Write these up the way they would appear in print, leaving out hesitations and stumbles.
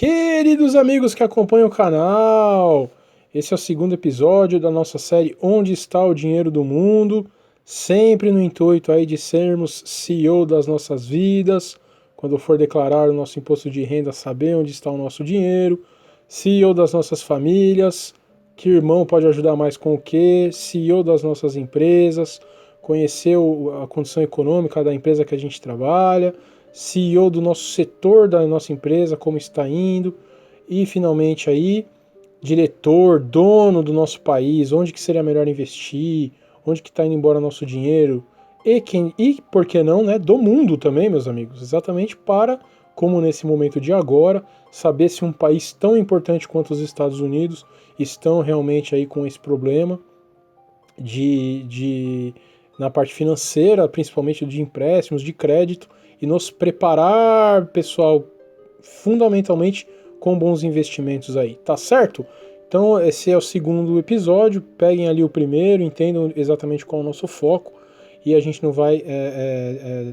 Queridos amigos que acompanham o canal, esse é o segundo episódio da nossa série Onde está o Dinheiro do Mundo, sempre no intuito aí de sermos CEO das nossas vidas, quando for declarar o nosso imposto de renda, saber onde está o nosso dinheiro, CEO das nossas famílias, que irmão pode ajudar mais com o quê, CEO das nossas empresas, conhecer a condição econômica da empresa que a gente trabalha, CEO do nosso setor da nossa empresa, como está indo, e finalmente aí, diretor, dono do nosso país, onde que seria melhor investir, onde que está indo embora nosso dinheiro, e por que não, né, do mundo também, meus amigos, exatamente para, como nesse momento de agora, saber se um país tão importante quanto os Estados Unidos estão realmente aí com esse problema na parte financeira, principalmente de empréstimos, de crédito, e nos preparar, pessoal, fundamentalmente com bons investimentos aí, tá certo? Então esse é o segundo episódio, peguem ali o primeiro, entendam exatamente qual é o nosso foco, e a gente não vai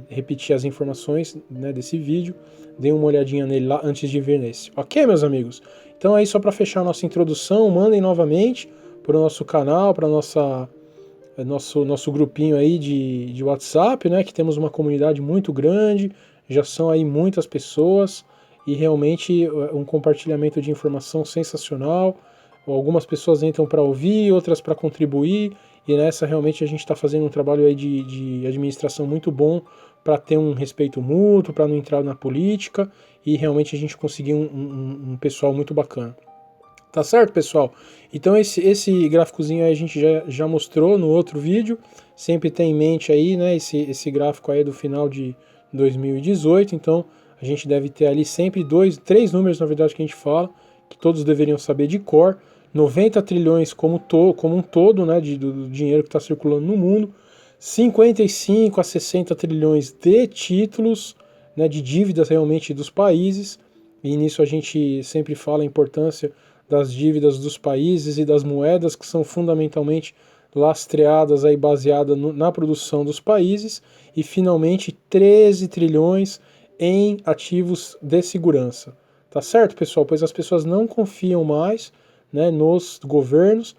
repetir as informações, né, desse vídeo, deem uma olhadinha nele lá antes de vir nesse, ok, meus amigos? Então aí, só para fechar a nossa introdução, mandem novamente para o nosso canal, para nosso grupinho aí de WhatsApp, né, que temos uma comunidade muito grande, já são aí muitas pessoas, e realmente um compartilhamento de informação sensacional. Algumas pessoas entram para ouvir, outras para contribuir, e nessa realmente a gente está fazendo um trabalho aí de administração muito bom para ter um respeito mútuo, para não entrar na política, e realmente a gente conseguir um pessoal muito bacana. Tá certo, pessoal? Então esse gráficozinho aí a gente já mostrou no outro vídeo. Sempre tem em mente aí, né, esse gráfico aí do final de 2018. Então a gente deve ter ali sempre três números, na verdade, que a gente fala, que todos deveriam saber de cor. 90 trilhões como um todo, né, do dinheiro que está circulando no mundo. 55 a 60 trilhões de títulos, né, de dívidas realmente dos países. E nisso a gente sempre fala a importância das dívidas dos países e das moedas, que são fundamentalmente lastreadas aí, baseadas na produção dos países, e finalmente 13 trilhões em ativos de segurança. Tá certo, pessoal? Pois as pessoas não confiam mais, né, nos governos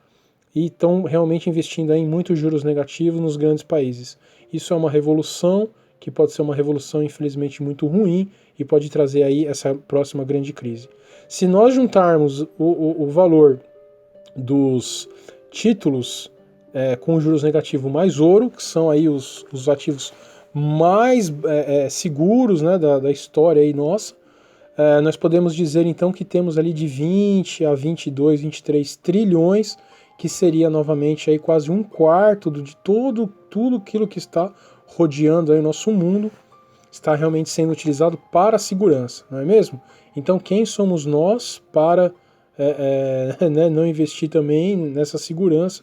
e estão realmente investindo aí em muitos juros negativos nos grandes países. Isso é uma revolução, que pode ser uma revolução infelizmente muito ruim, e pode trazer aí essa próxima grande crise. Se nós juntarmos o valor dos títulos com juros negativos mais ouro, que são aí os ativos mais seguros, né, da história aí nossa, nós podemos dizer então que temos ali de 20 a 22, 23 trilhões, que seria novamente aí quase um quarto de tudo aquilo que está rodeando aí o nosso mundo, está realmente sendo utilizado para a segurança, não é mesmo? Então quem somos nós para né, não investir também nessa segurança,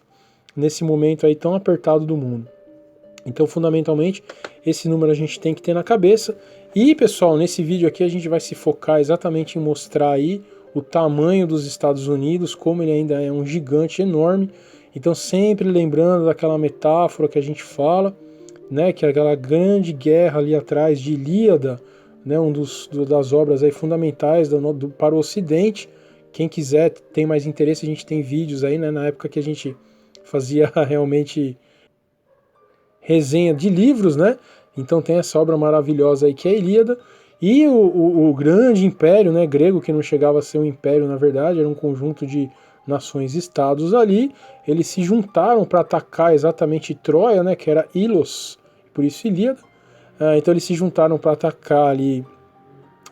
nesse momento aí tão apertado do mundo? Então, fundamentalmente, esse número a gente tem que ter na cabeça. E, pessoal, nesse vídeo aqui a gente vai se focar exatamente em mostrar aí o tamanho dos Estados Unidos, como ele ainda é um gigante enorme. Então, sempre lembrando daquela metáfora que a gente fala, né, que é aquela grande guerra ali atrás de Ilíada, né, das obras aí fundamentais para o Ocidente. Quem quiser, tem mais interesse, a gente tem vídeos aí, né, na época que a gente fazia realmente resenha de livros, né? Então tem essa obra maravilhosa aí que é a Ilíada, e o grande império, né, grego, que não chegava a ser um império na verdade, era um conjunto de nações-estados ali, eles se juntaram para atacar exatamente Troia, né, que era Ilos, por isso Ilíada. Então eles se juntaram para atacar ali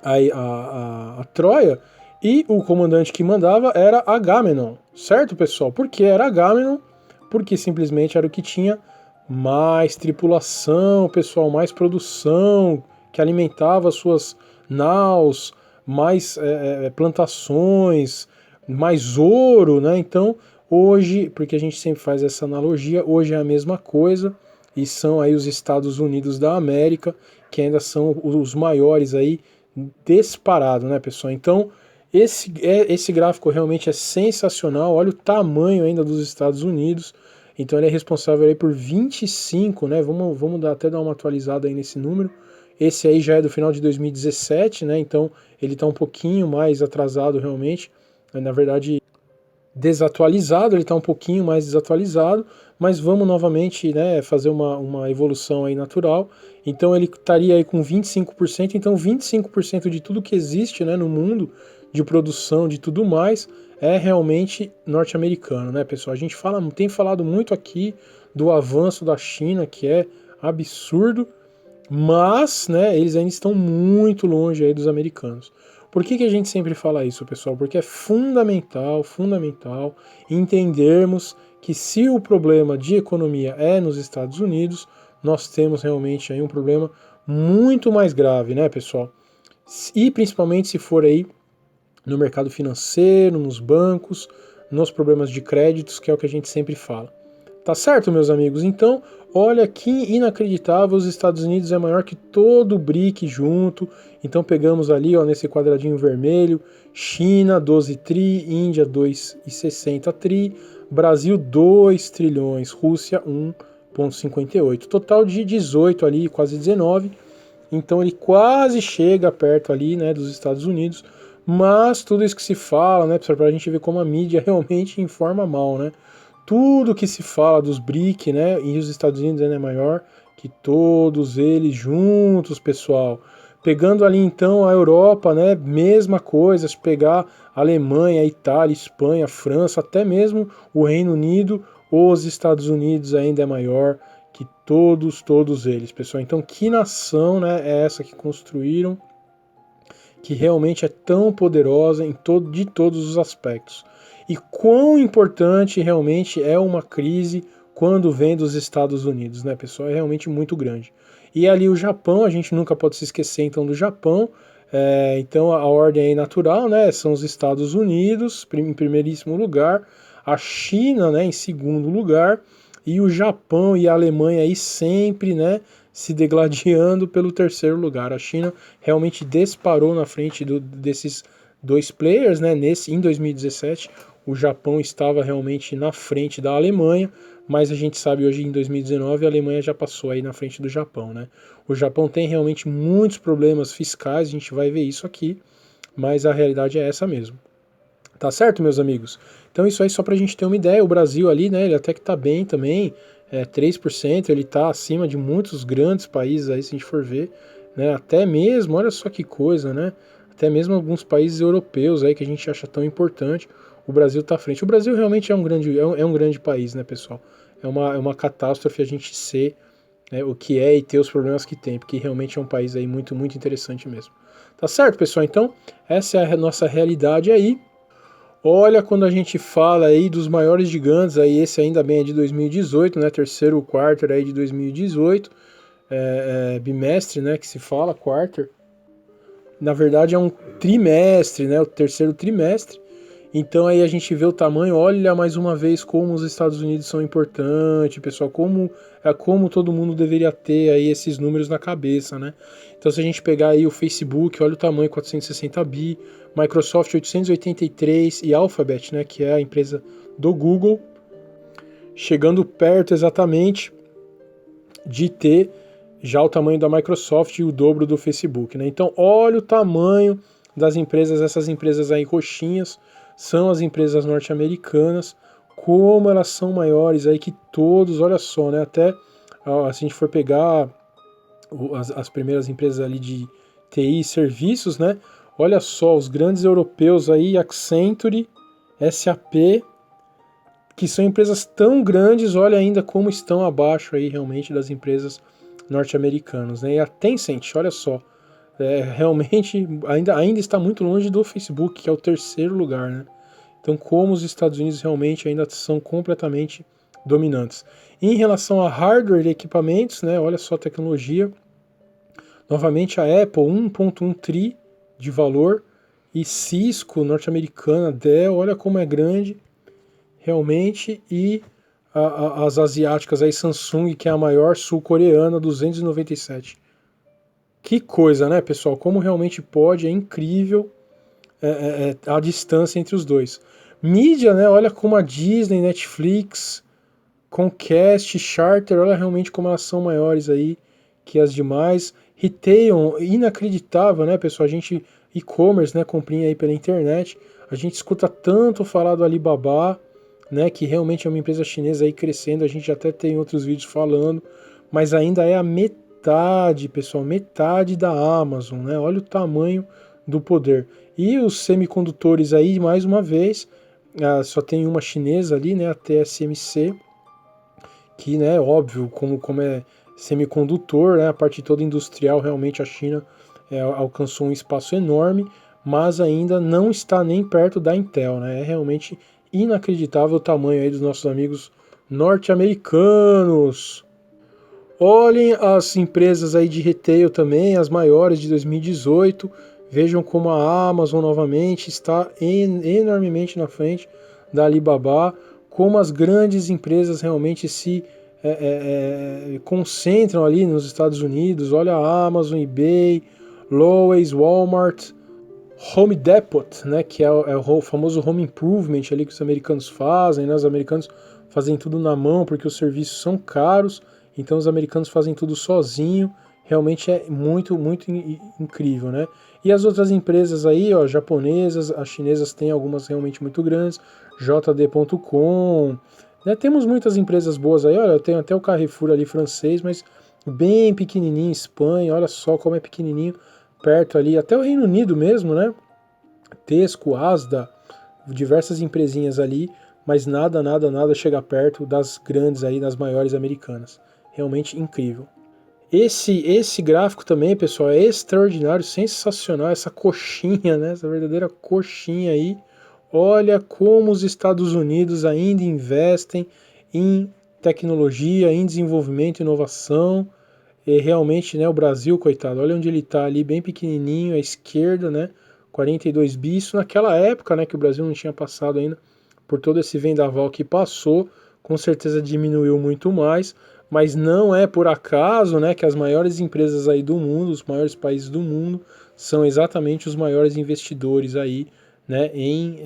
a Troia, e o comandante que mandava era Agamenon, certo, pessoal? Por que era Agamenon? Porque simplesmente era o que tinha mais tripulação, pessoal, mais produção, que alimentava suas naus, mais plantações, mais ouro, né? Então, hoje, porque a gente sempre faz essa analogia, hoje é a mesma coisa, e são aí os Estados Unidos da América, que ainda são os maiores aí, disparado, né, pessoal? Então, esse gráfico realmente é sensacional, olha o tamanho ainda dos Estados Unidos. Então ele é responsável aí por 25, né? Vamos até dar uma atualizada aí nesse número. Esse aí já é do final de 2017, né? Então ele está um pouquinho mais atrasado realmente. Na verdade, desatualizado, ele está um pouquinho mais desatualizado, mas vamos novamente, né, fazer uma evolução aí natural. Então ele estaria aí com 25%, então 25% de tudo que existe, né, no mundo, de produção, de tudo mais, é realmente norte-americano, né, pessoal? A gente tem falado muito aqui do avanço da China, que é absurdo, mas, né, eles ainda estão muito longe aí dos americanos. Por que a gente sempre fala isso, pessoal? Porque é fundamental entendermos que se o problema de economia é nos Estados Unidos, nós temos realmente aí um problema muito mais grave, né, pessoal? E principalmente se for aí no mercado financeiro, nos bancos, nos problemas de créditos, que é o que a gente sempre fala. Tá certo, meus amigos? Então, olha que inacreditável, os Estados Unidos é maior que todo o BRIC junto. Então pegamos ali, ó, nesse quadradinho vermelho, China 12 tri, Índia 2,60 tri, Brasil 2 trilhões, Rússia 1,58. Total de 18 ali, quase 19. Então ele quase chega perto ali, né, dos Estados Unidos. Mas tudo isso que se fala, né, para a gente ver como a mídia realmente informa mal, né? Tudo que se fala dos BRIC, né, e os Estados Unidos ainda é maior que todos eles juntos, pessoal. Pegando ali então a Europa, né, mesma coisa, se pegar Alemanha, Itália, Espanha, França, até mesmo o Reino Unido, os Estados Unidos ainda é maior que todos eles, pessoal. Então, que nação, né, é essa que construíram, que realmente é tão poderosa de todos os aspectos? E quão importante realmente é uma crise quando vem dos Estados Unidos, né, pessoal? É realmente muito grande. E ali o Japão, a gente nunca pode se esquecer então do Japão. Então a ordem aí natural, né, são os Estados Unidos em primeiríssimo lugar, a China, né, em segundo lugar, e o Japão e a Alemanha aí sempre, né, se degladiando pelo terceiro lugar. A China realmente disparou na frente desses dois players, né? Em 2017, o Japão estava realmente na frente da Alemanha, mas a gente sabe hoje em 2019 a Alemanha já passou aí na frente do Japão, né? O Japão tem realmente muitos problemas fiscais, a gente vai ver isso aqui, mas a realidade é essa mesmo. Tá certo, meus amigos? Então isso aí só para a gente ter uma ideia, o Brasil ali, né, ele até que tá bem também, 3%, ele tá acima de muitos grandes países aí, se a gente for ver, né, até mesmo, olha só que coisa, né, até mesmo alguns países europeus aí que a gente acha tão importante, o Brasil tá à frente. O Brasil realmente é um grande país, né, pessoal? É uma catástrofe a gente ser, né, o que é e ter os problemas que tem, porque realmente é um país aí muito, muito interessante mesmo. Tá certo, pessoal? Então, essa é a nossa realidade aí. Olha, quando a gente fala aí dos maiores gigantes, aí esse ainda bem é de 2018, né, terceiro quarter aí de 2018, bimestre, né, que se fala, quarter, na verdade é um trimestre, né, o terceiro trimestre, então aí a gente vê o tamanho, olha mais uma vez como os Estados Unidos são importantes, pessoal, como todo mundo deveria ter aí esses números na cabeça, né? Então se a gente pegar aí o Facebook, olha o tamanho, 460 bi, Microsoft 883 e Alphabet, né, que é a empresa do Google, chegando perto exatamente de ter já o tamanho da Microsoft e o dobro do Facebook, né? Então olha o tamanho das empresas, essas empresas aí roxinhas, são as empresas norte-americanas, como elas são maiores aí que todos, olha só, né? Até se a gente for pegar as primeiras empresas ali de TI e serviços, né? Olha só, os grandes europeus aí, Accenture, SAP, que são empresas tão grandes, olha ainda como estão abaixo aí realmente das empresas norte-americanas, né? E a Tencent, olha só, realmente ainda está muito longe do Facebook, que é o terceiro lugar, né? Então, como os Estados Unidos realmente ainda são completamente dominantes. Em relação a hardware e equipamentos, né? Olha só a tecnologia. Novamente a Apple, 1,1 tri de valor, e Cisco, norte-americana, Dell, olha como é grande realmente, e as asiáticas aí, Samsung, que é a maior, sul-coreana, 297. Que coisa, né, pessoal? Como realmente pode, é incrível a distância entre os dois. Mídia, né? Olha como a Disney, Netflix, Comcast, Charter, olha realmente como elas são maiores aí que as demais. Retail inacreditável, né, pessoal? A gente, e-commerce, né, comprinha aí pela internet. A gente escuta tanto falar do Alibaba, né, que realmente é uma empresa chinesa aí crescendo. A gente até tem outros vídeos falando, mas ainda é a metade, pessoal, metade da Amazon, né? Olha o tamanho do poder. E os semicondutores aí, mais uma vez, só tem uma chinesa ali, né, a TSMC, que, né, óbvio, como é semicondutor, né, a parte toda industrial, realmente a China alcançou um espaço enorme, mas ainda não está nem perto da Intel, né? É realmente inacreditável o tamanho aí dos nossos amigos norte-americanos. Olhem as empresas aí de retail também, as maiores de 2018. Vejam como a Amazon novamente está enormemente na frente da Alibaba, como as grandes empresas realmente se concentram ali nos Estados Unidos. Olha a Amazon, eBay, Lowe's, Walmart, Home Depot, né, que é o famoso home improvement ali que os americanos fazem, né? Os americanos fazem tudo na mão porque os serviços são caros, então os americanos fazem tudo sozinho. Realmente é muito, muito incrível, né? E as outras empresas aí, ó, japonesas, as chinesas têm algumas realmente muito grandes, JD.com, né? Temos muitas empresas boas aí, olha, tem até o Carrefour ali francês, mas bem pequenininho, Espanha, olha só como é pequenininho, perto ali, até o Reino Unido mesmo, né? Tesco, Asda, diversas empresinhas ali, mas nada, nada, nada chega perto das grandes aí, das maiores americanas. Realmente incrível. Esse gráfico também, pessoal, é extraordinário, sensacional, essa coxinha, né? Essa verdadeira coxinha aí. Olha como os Estados Unidos ainda investem em tecnologia, em desenvolvimento e inovação. E realmente, né, o Brasil, coitado, olha onde ele está ali, bem pequenininho, à esquerda, né, 42 bi, isso naquela época, né, que o Brasil não tinha passado ainda por todo esse vendaval que passou, com certeza diminuiu muito mais, mas não é por acaso, né, que as maiores empresas aí do mundo, os maiores países do mundo, são exatamente os maiores investidores aí, né, em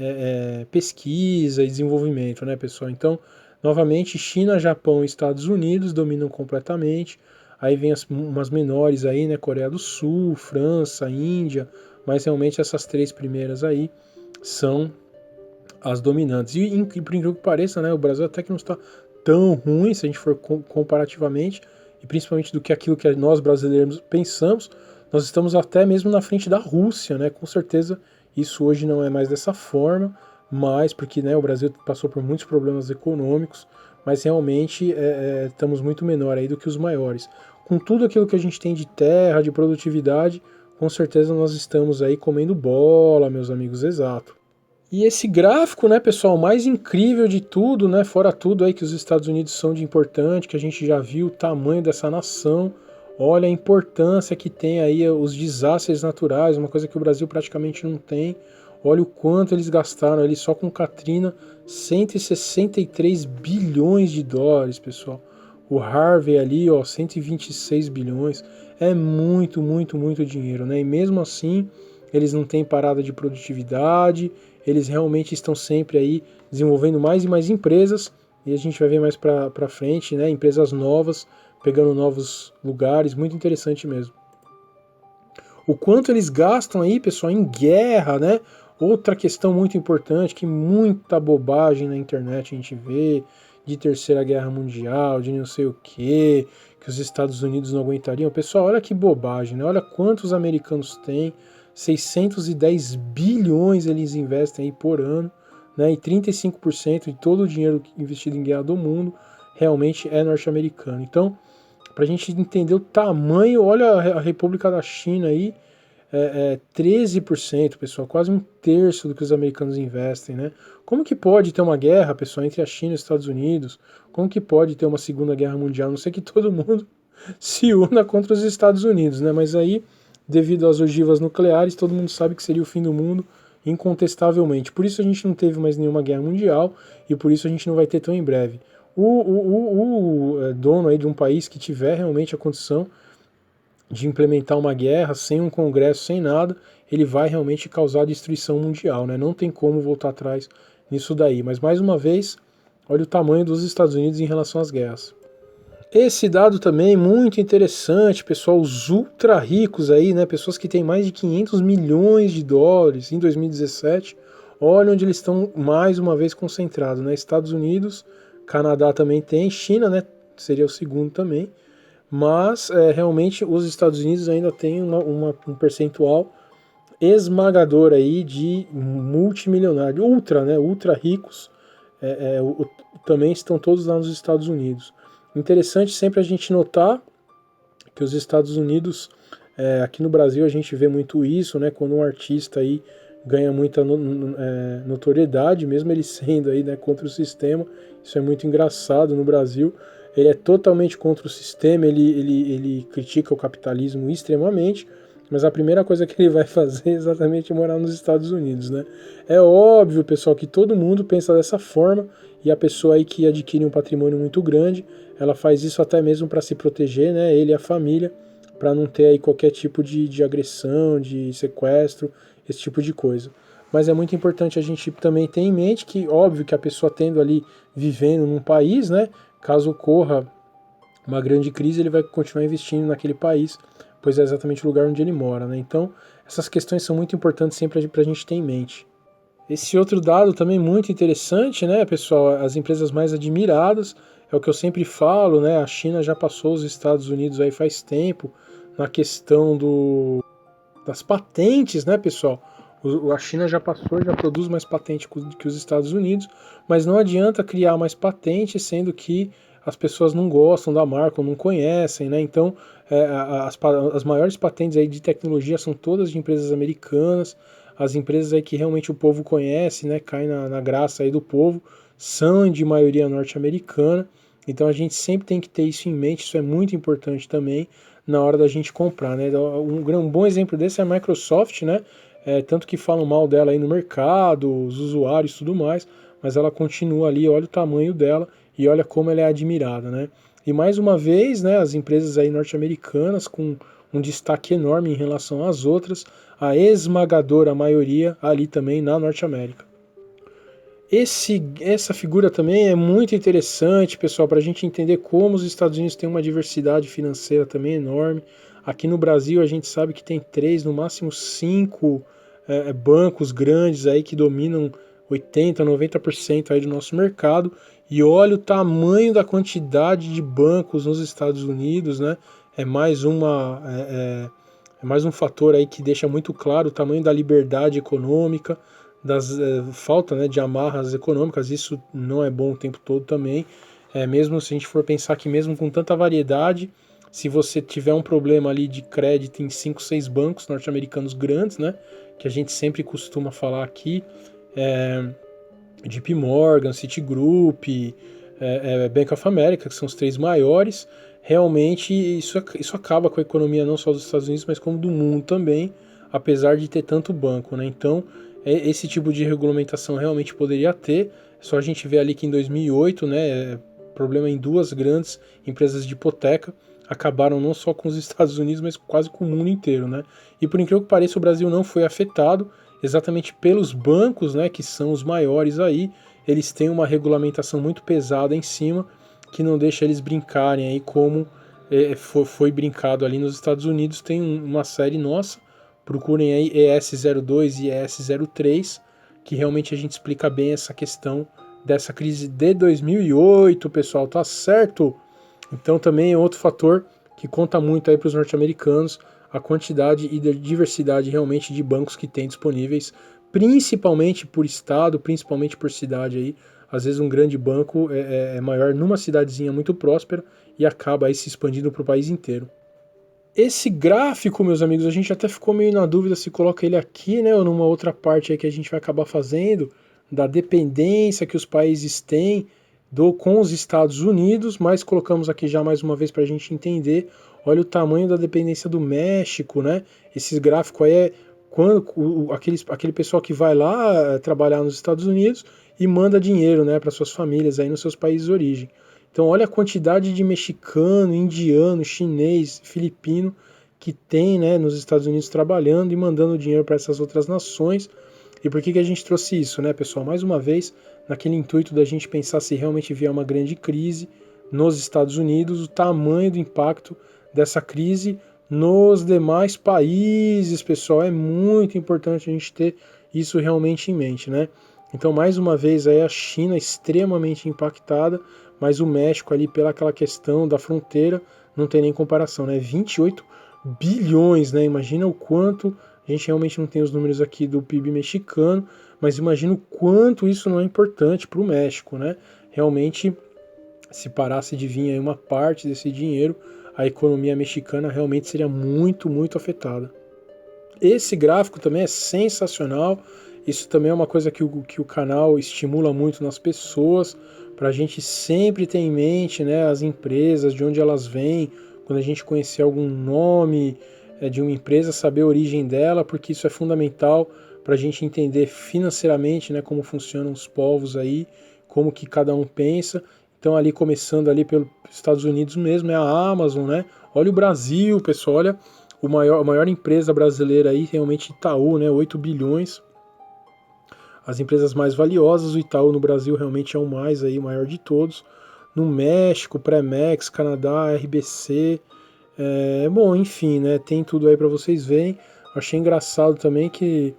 pesquisa e desenvolvimento, né, pessoal? Então, novamente, China, Japão e Estados Unidos dominam completamente. Aí vem umas menores aí, né? Coreia do Sul, França, Índia, mas realmente essas três primeiras aí são as dominantes. E por incrível que pareça, né? O Brasil até que não está tão ruim se a gente for comparativamente, e principalmente do que aquilo que nós brasileiros pensamos, nós estamos até mesmo na frente da Rússia, né? Com certeza isso hoje não é mais dessa forma, mas porque, né, o Brasil passou por muitos problemas econômicos, mas realmente estamos muito menor aí do que os maiores. Com tudo aquilo que a gente tem de terra, de produtividade, com certeza nós estamos aí comendo bola, meus amigos, exato. E esse gráfico, né, pessoal, mais incrível de tudo, né, fora tudo aí que os Estados Unidos são de importante, que a gente já viu o tamanho dessa nação, olha a importância que tem aí os desastres naturais, uma coisa que o Brasil praticamente não tem. Olha o quanto eles gastaram ali só com Katrina, 163 bilhões de dólares, pessoal. O Harvey ali, ó, 126 bilhões. É muito, muito, muito dinheiro, né? E mesmo assim, eles não têm parada de produtividade, eles realmente estão sempre aí desenvolvendo mais e mais empresas, e a gente vai ver mais para frente, né? Empresas novas, pegando novos lugares, muito interessante mesmo. O quanto eles gastam aí, pessoal, em guerra, né? Outra questão muito importante, que muita bobagem na internet a gente vê, de Terceira Guerra Mundial, de não sei o que os Estados Unidos não aguentariam. Pessoal, olha que bobagem, né? Olha quantos americanos têm, 610 bilhões eles investem aí por ano, né? E 35% de todo o dinheiro investido em guerra do mundo realmente é norte-americano. Então, para a gente entender o tamanho, olha a República da China aí, 13%, pessoal, quase um terço do que os americanos investem, né? Como que pode ter uma guerra, pessoal, entre a China e os Estados Unidos? Como que pode ter uma Segunda Guerra Mundial? Não sei que todo mundo se una contra os Estados Unidos, né? Mas aí, devido às ogivas nucleares, todo mundo sabe que seria o fim do mundo, incontestavelmente. Por isso a gente não teve mais nenhuma guerra mundial e por isso a gente não vai ter tão em breve. O dono aí de um país que tiver realmente a condição de implementar uma guerra sem um congresso, sem nada, ele vai realmente causar destruição mundial, né? Não tem como voltar atrás nisso daí. Mas mais uma vez, olha o tamanho dos Estados Unidos em relação às guerras. Esse dado também muito interessante, pessoal, os ultra ricos aí, né, pessoas que têm mais de 500 milhões de dólares em 2017, olha onde eles estão mais uma vez concentrados, né, Estados Unidos, Canadá também tem, China, né, seria o segundo também, mas realmente os Estados Unidos ainda têm um percentual esmagador aí de multimilionários, ultra, né, ultra ricos, também estão todos lá nos Estados Unidos. Interessante sempre a gente notar que os Estados Unidos, aqui no Brasil a gente vê muito isso, né? Quando um artista aí ganha muita notoriedade, mesmo ele sendo aí, né, contra o sistema, isso é muito engraçado no Brasil. Ele é totalmente contra o sistema, ele critica o capitalismo extremamente, mas a primeira coisa que ele vai fazer é exatamente morar nos Estados Unidos, né? É óbvio, pessoal, que todo mundo pensa dessa forma, e a pessoa aí que adquire um patrimônio muito grande, ela faz isso até mesmo para se proteger, né? Ele e a família, para não ter aí qualquer tipo de agressão, de sequestro, esse tipo de coisa. Mas é muito importante a gente também ter em mente que, óbvio, que a pessoa tendo ali, vivendo num país, né? Caso ocorra uma grande crise, ele vai continuar investindo naquele país, pois é exatamente o lugar onde ele mora, né? Então, essas questões são muito importantes sempre para a gente ter em mente. Esse outro dado também muito interessante, né, pessoal? As empresas mais admiradas, é o que eu sempre falo, né? A China já passou os Estados Unidos aí faz tempo na questão das patentes, né, pessoal? A China já passou, já produz mais patente que os Estados Unidos, mas não adianta criar mais patente, sendo que as pessoas não gostam da marca ou não conhecem, né? Então, as maiores patentes aí de tecnologia são todas de empresas americanas, as empresas aí que realmente o povo conhece, né, cai na graça aí do povo, são de maioria norte-americana, então a gente sempre tem que ter isso em mente, isso é muito importante também na hora da gente comprar, né? Um bom exemplo desse é a Microsoft, né? Tanto que falam mal dela aí no mercado, os usuários e tudo mais, mas ela continua ali, olha o tamanho dela e olha como ela é admirada, né? E mais uma vez, né, as empresas aí norte-americanas com um destaque enorme em relação às outras, a esmagadora maioria ali também na Norte América. Essa figura também é muito interessante, pessoal, para a gente entender como os Estados Unidos têm uma diversidade financeira também enorme. Aqui no Brasil a gente sabe que tem 3, no máximo 5 bancos grandes aí que dominam 80, 90% aí do nosso mercado. E olha o tamanho da quantidade de bancos nos Estados Unidos, né? É mais um fator aí que deixa muito claro o tamanho da liberdade econômica, falta, né, de amarras econômicas. Isso não é bom o tempo todo também. Mesmo se a gente for pensar que mesmo com tanta variedade, se você tiver um problema ali de crédito em 5, 6 bancos norte-americanos grandes, né, que a gente sempre costuma falar aqui, JP Morgan, Citigroup, Bank of America, que são os 3 maiores, realmente isso acaba com a economia não só dos Estados Unidos, mas como do mundo também, apesar de ter tanto banco, né? Então, esse tipo de regulamentação realmente poderia ter, só a gente vê ali que em 2008, né, problema em 2 grandes empresas de hipoteca, acabaram não só com os Estados Unidos, mas quase com o mundo inteiro, né? E por incrível que pareça, o Brasil não foi afetado, exatamente pelos bancos, né, que são os maiores aí, eles têm uma regulamentação muito pesada em cima, que não deixa eles brincarem aí como foi brincado ali nos Estados Unidos. Tem uma série nossa, procurem aí ES02 e ES03, que realmente a gente explica bem essa questão dessa crise de 2008, pessoal, tá certo? Então também é outro fator que conta muito aí para os norte-americanos, a quantidade e diversidade realmente de bancos que tem disponíveis, principalmente por estado, principalmente por cidade aí. Às vezes um grande banco é maior numa cidadezinha muito próspera e acaba aí se expandindo para o país inteiro. Esse gráfico, meus amigos, a gente até ficou meio na dúvida se coloca ele aqui, né, ou numa outra parte aí que a gente vai acabar fazendo, da dependência que os países têm com os Estados Unidos, mas colocamos aqui já mais uma vez para a gente entender. Olha o tamanho da dependência do México, né? Esse gráfico aí é quando aquele pessoal que vai lá trabalhar nos Estados Unidos e manda dinheiro, né, para suas famílias aí nos seus países de origem. Então olha a quantidade de mexicano, indiano, chinês, filipino que tem, né, nos Estados Unidos trabalhando e mandando dinheiro para essas outras nações. E por que a gente trouxe isso, né, pessoal? Mais uma vez, naquele intuito da gente pensar se realmente vier uma grande crise, nos Estados Unidos, o tamanho do impacto dessa crise nos demais países, pessoal. É muito importante a gente ter isso realmente em mente, né? Então, mais uma vez, aí a China extremamente impactada, mas o México ali pela aquela questão da fronteira não tem nem comparação, né? 28 bilhões, né? Imagina o quanto, a gente realmente não tem os números aqui do PIB mexicano, mas imagina o quanto isso não é importante para o México, né? Realmente, se parasse de vir aí uma parte desse dinheiro, a economia mexicana realmente seria muito, muito afetada. Esse gráfico também é sensacional. Isso também é uma coisa que o canal estimula muito nas pessoas, para a gente sempre ter em mente, né, as empresas, de onde elas vêm, quando a gente conhecer algum nome de uma empresa, saber a origem dela, porque isso é fundamental para a gente entender financeiramente, né, como funcionam os povos aí, como que cada um pensa. Então ali começando ali pelos Estados Unidos mesmo, é a Amazon, né? Olha o Brasil, pessoal, olha a maior empresa brasileira aí, realmente Itaú, né? 8 bilhões. As empresas mais valiosas, o Itaú no Brasil realmente é o mais aí, o maior de todos. No México, Premex, Canadá, RBC. Bom, enfim, né? Tem tudo aí para vocês verem. Achei engraçado também que,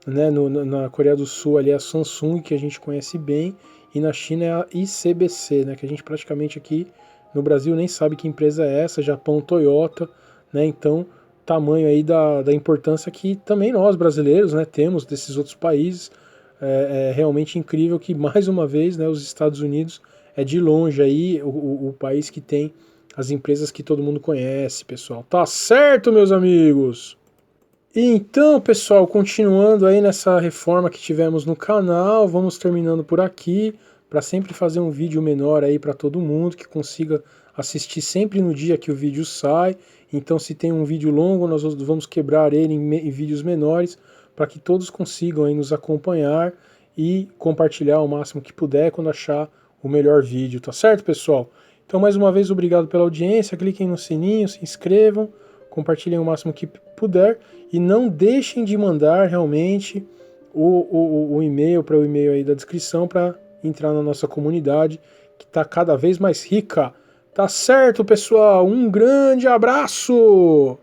né, na Coreia do Sul ali é a Samsung, que a gente conhece bem, e na China é a ICBC, né? Que a gente praticamente aqui no Brasil nem sabe que empresa é essa, Japão, Toyota, né? Então, tamanho aí da importância que também nós brasileiros, né, temos desses outros países. É realmente incrível que, mais uma vez, né, os Estados Unidos é de longe aí o país que tem as empresas que todo mundo conhece, pessoal. Tá certo, meus amigos? Então, pessoal, continuando aí nessa reforma que tivemos no canal, vamos terminando por aqui, para sempre fazer um vídeo menor aí para todo mundo que consiga assistir sempre no dia que o vídeo sai. Então, se tem um vídeo longo, nós vamos quebrar ele em vídeos menores, para que todos consigam aí nos acompanhar e compartilhar o máximo que puder quando achar o melhor vídeo, tá certo, pessoal? Então, mais uma vez, obrigado pela audiência, cliquem no sininho, se inscrevam, compartilhem o máximo que puder e não deixem de mandar realmente o e-mail para o e-mail aí da descrição para entrar na nossa comunidade que está cada vez mais rica. Tá certo, pessoal? Um grande abraço!